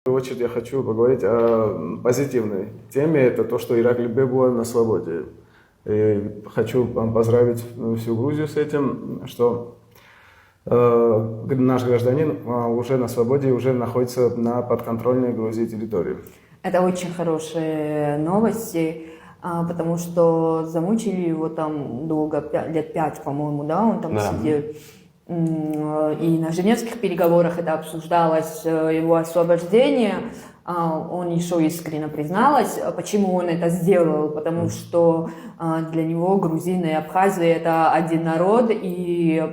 В первую очередь я хочу поговорить о позитивной теме. Это то, что Иракли Бегуа на свободе. И хочу поздравить всю Грузию с этим, что наш гражданин уже на свободе и уже находится на подконтрольной Грузии территории. Это очень хорошие новости, потому что замучили его там долго, лет 5, по-моему, да, он там сидел. И на женевских переговорах это обсуждалось, его освобождение. Он еще искренне призналась, почему он это сделал, потому что для него грузины и Абхазия – это один народ, и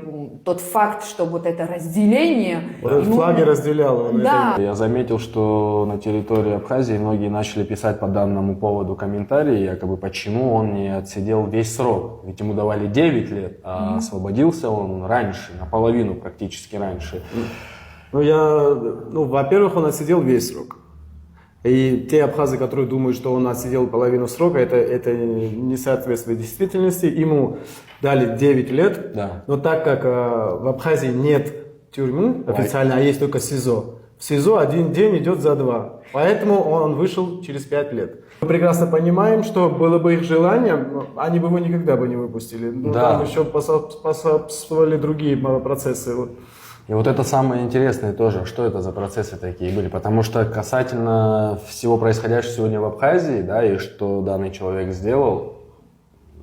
тот факт, что вот это разделение… Флаги разделял он. Да. Я заметил, что на территории Абхазии многие начали писать по данному поводу комментарии, якобы почему он не отсидел весь срок. Ведь ему давали 9 лет, а освободился он раньше, наполовину практически раньше. Во-первых, он отсидел весь срок. И те абхазы, которые думают, что он отсидел половину срока, это не соответствует действительности. Ему дали 9 лет, да. Но так как в Абхазии нет тюрьмы официально, а есть только СИЗО, в СИЗО один день идет за 2. Поэтому он вышел через 5 лет. Мы прекрасно понимаем, что было бы их желание, они бы его никогда бы не выпустили. Да. Там еще способствовали другие процессы. И вот это самое интересное тоже, что это за процессы такие были, потому что касательно всего происходящего сегодня в Абхазии, да, и что данный человек сделал,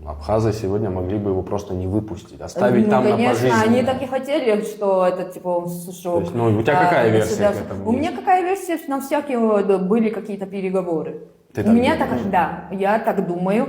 абхазы сегодня могли бы его просто не выпустить, оставить там конечно, на пожизненно. Они так и хотели, что это типа он сошел. То есть, у тебя какая версия к этому? У меня какая версия, на всякие были какие-то переговоры. Ты У меня думаешь? Да, я так думаю.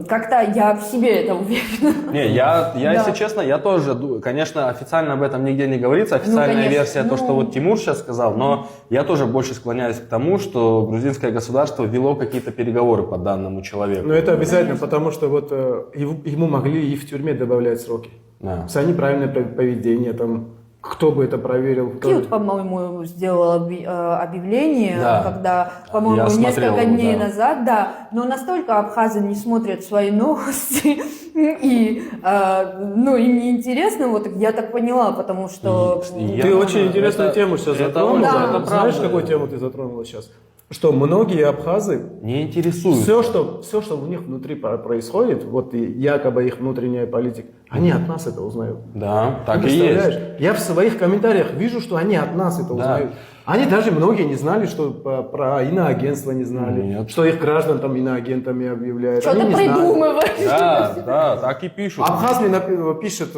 Как-то я в себе это уверена. Не, если честно, я тоже, конечно, официально об этом нигде не говорится, официальная версия, то, что вот Тимур сейчас сказал, но я тоже больше склоняюсь к тому, что грузинское государство вело какие-то переговоры по данному человеку. Но это обязательно, потому что вот ему могли и в тюрьме добавлять сроки. Да. За неправильное поведение, там, кто бы это проверил? Кьют, по-моему, сделал объявление, да. Когда, по-моему, несколько дней назад, да, но настолько абхазы не смотрят свои новости, и им неинтересно, вот я так поняла, потому что… Ты очень интересную тему сейчас затронула. Это Знаешь, правда. какую тему ты затронула сейчас? Что многие абхазы, Не интересует. все, что у них внутри происходит, вот и якобы их внутренняя политика, они от нас это узнают. Да, так Ты и представляешь? есть. Я в своих комментариях вижу, что они от нас это узнают. Они даже многие не знали, что про иноагентство не знали, Нет. что их граждан там иноагентами объявляют. Что-то Они не знали. придумывают. Да, так и пишут. Абхаз мне пишет,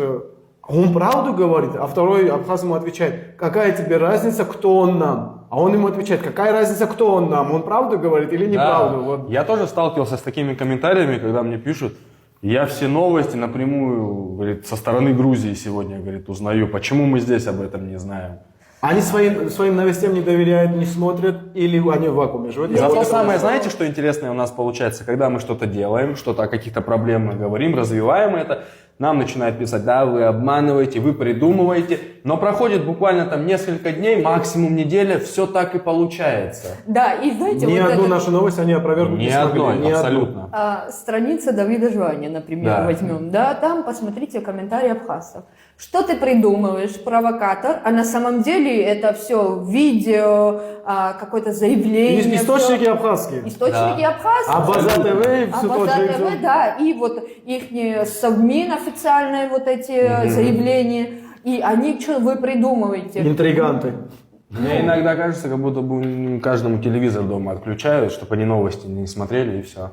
он правду говорит, а второй абхаз ему отвечает, какая тебе разница, кто он нам? А он ему отвечает, какая разница, кто он нам? Он правду говорит или неправду? Да. Вот. Я тоже сталкивался с такими комментариями, когда мне пишут, я все новости напрямую, говорит, со стороны Грузии сегодня, говорит, узнаю, почему мы здесь об этом не знаем. Они своим новостям не доверяют, не смотрят, или они в вакууме живут? Зато самое, знаете, что интересное у нас получается, когда мы что-то делаем, что-то о каких-то проблемах говорим, развиваем это, нам начинают писать, да, вы обманываете, вы придумываете, но проходит буквально там несколько дней, максимум неделя, все так и получается. Да, и знаете, Ни вот одну это… нашу новость они опровергнуть Ни не смогли. одной, Ни одну. абсолютно. Страница Давида Жвания, например, Да. возьмем, да, там посмотрите комментарии абхазцев. Что ты придумываешь, провокатор, а на самом деле это все видео, какое-то заявление. Источники абхазские. Источники абхазцев. Абаза ТВ и все тот Абаза же. ТВ, да, и вот их Совмин официальные вот эти заявления, и они, что вы придумываете? Интриганты. Мне иногда кажется, как будто бы каждому телевизор дома отключают, чтобы они новости не смотрели и все.